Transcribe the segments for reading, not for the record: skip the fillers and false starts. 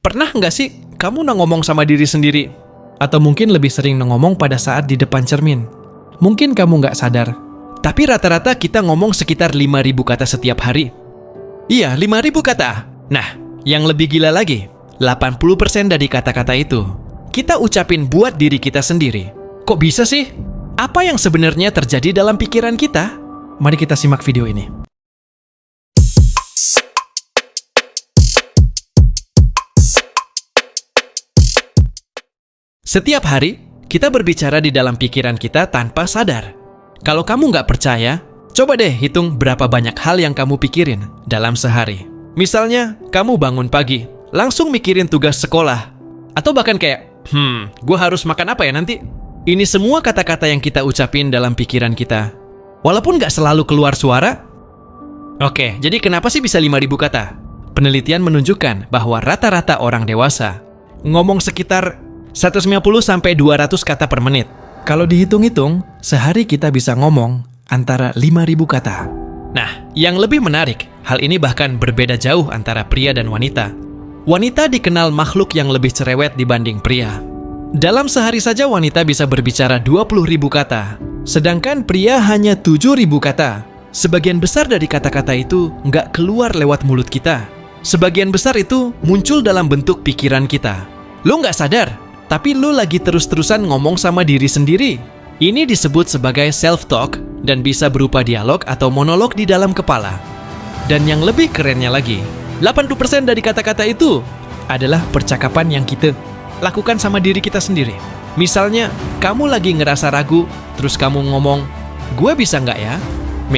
Pernah nggak sih kamu ngomong sama diri sendiri? Atau mungkin lebih sering ngomong pada saat di depan cermin? Mungkin kamu nggak sadar, tapi rata-rata kita ngomong sekitar 5.000 kata setiap hari. Iya, 5.000 kata. Nah, yang lebih gila lagi, 80% dari kata-kata itu kita ucapin buat diri kita sendiri. Kok bisa sih? Apa yang sebenarnya terjadi dalam pikiran kita? Mari kita simak video ini. Setiap hari, kita berbicara di dalam pikiran kita tanpa sadar. Kalau kamu nggak percaya, coba deh hitung berapa banyak hal yang kamu pikirin dalam sehari. Misalnya, kamu bangun pagi, langsung mikirin tugas sekolah. Atau bahkan kayak, gue harus makan apa ya nanti? Ini semua kata-kata yang kita ucapin dalam pikiran kita. Walaupun nggak selalu keluar suara. Oke, jadi kenapa sih bisa 5.000 kata? Penelitian menunjukkan bahwa rata-rata orang dewasa ngomong sekitar 150-200 kata per menit. Kalau dihitung-hitung, sehari kita bisa ngomong antara 5.000 kata. Nah, yang lebih menarik, hal ini bahkan berbeda jauh antara pria dan wanita. Wanita dikenal makhluk yang lebih cerewet dibanding pria. Dalam sehari saja wanita bisa berbicara 20.000 kata, sedangkan pria hanya 7.000 kata. Sebagian besar dari kata-kata itu nggak keluar lewat mulut kita. Sebagian besar itu muncul dalam bentuk pikiran kita. Lo nggak sadar, tapi lu lagi terus-terusan ngomong sama diri sendiri. Ini disebut sebagai self-talk dan bisa berupa dialog atau monolog di dalam kepala. Dan yang lebih kerennya lagi, 80% dari kata-kata itu adalah percakapan yang kita lakukan sama diri kita sendiri. Misalnya, kamu lagi ngerasa ragu, terus kamu ngomong, gue bisa nggak ya?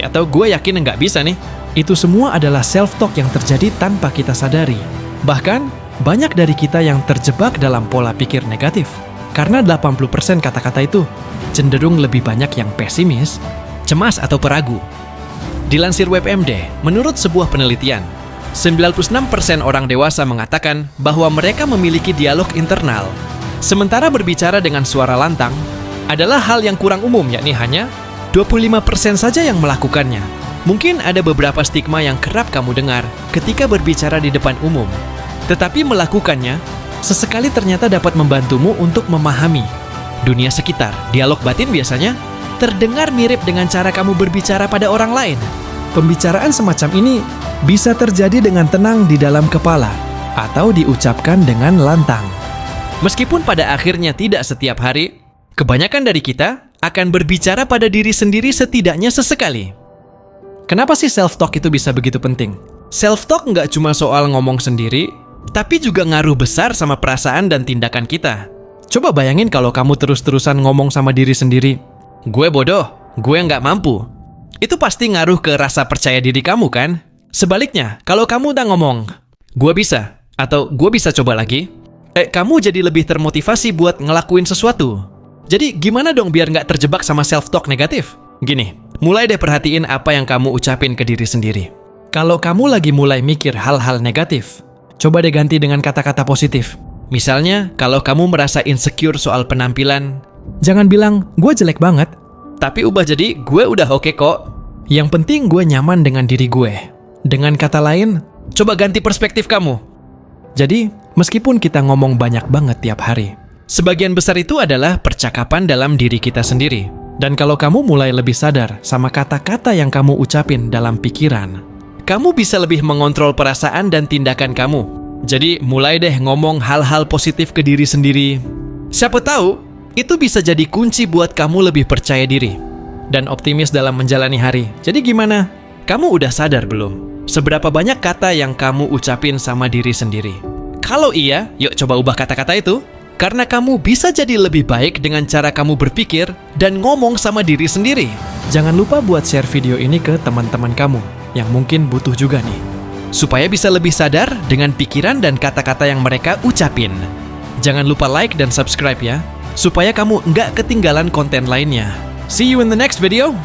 Atau gue yakin nggak bisa nih. Itu semua adalah self-talk yang terjadi tanpa kita sadari. Bahkan, banyak dari kita yang terjebak dalam pola pikir negatif. Karena 80% kata-kata itu cenderung lebih banyak yang pesimis, cemas atau peragu. Dilansir WebMD, menurut sebuah penelitian, 96% orang dewasa mengatakan bahwa mereka memiliki dialog internal. Sementara berbicara dengan suara lantang adalah hal yang kurang umum, yakni hanya 25% saja yang melakukannya. Mungkin ada beberapa stigma yang kerap kamu dengar ketika berbicara di depan umum. Tetapi melakukannya, sesekali ternyata dapat membantumu untuk memahami dunia sekitar. Dialog batin biasanya terdengar mirip dengan cara kamu berbicara pada orang lain. Pembicaraan semacam ini bisa terjadi dengan tenang di dalam kepala atau diucapkan dengan lantang. Meskipun pada akhirnya tidak setiap hari, kebanyakan dari kita akan berbicara pada diri sendiri setidaknya sesekali. Kenapa sih self-talk itu bisa begitu penting? Self-talk nggak cuma soal ngomong sendiri, tapi juga ngaruh besar sama perasaan dan tindakan kita. Coba bayangin kalau kamu terus-terusan ngomong sama diri sendiri, gue bodoh, gue nggak mampu. Itu pasti ngaruh ke rasa percaya diri kamu kan? Sebaliknya, kalau kamu udah ngomong, gue bisa, atau gue bisa coba lagi, kamu jadi lebih termotivasi buat ngelakuin sesuatu. Jadi gimana dong biar nggak terjebak sama self-talk negatif? Gini, mulai deh perhatiin apa yang kamu ucapin ke diri sendiri. Kalau kamu lagi mulai mikir hal-hal negatif, coba deh ganti dengan kata-kata positif. Misalnya, kalau kamu merasa insecure soal penampilan, jangan bilang, gue jelek banget. Tapi ubah jadi, gue udah oke kok. Yang penting gue nyaman dengan diri gue. Dengan kata lain, coba ganti perspektif kamu. Jadi, meskipun kita ngomong banyak banget tiap hari, sebagian besar itu adalah percakapan dalam diri kita sendiri. Dan kalau kamu mulai lebih sadar sama kata-kata yang kamu ucapin dalam pikiran, kamu bisa lebih mengontrol perasaan dan tindakan kamu. Jadi mulai deh ngomong hal-hal positif ke diri sendiri. Siapa tahu, itu bisa jadi kunci buat kamu lebih percaya diri dan optimis dalam menjalani hari. Jadi gimana? Kamu udah sadar belum? Seberapa banyak kata yang kamu ucapin sama diri sendiri? Kalau iya, yuk coba ubah kata-kata itu. Karena kamu bisa jadi lebih baik dengan cara kamu berpikir dan ngomong sama diri sendiri. Jangan lupa buat share video ini ke teman-teman kamu yang mungkin butuh juga nih, supaya bisa lebih sadar dengan pikiran dan kata-kata yang mereka ucapin. Jangan lupa like dan subscribe ya, supaya kamu nggak ketinggalan konten lainnya. See you in the next video!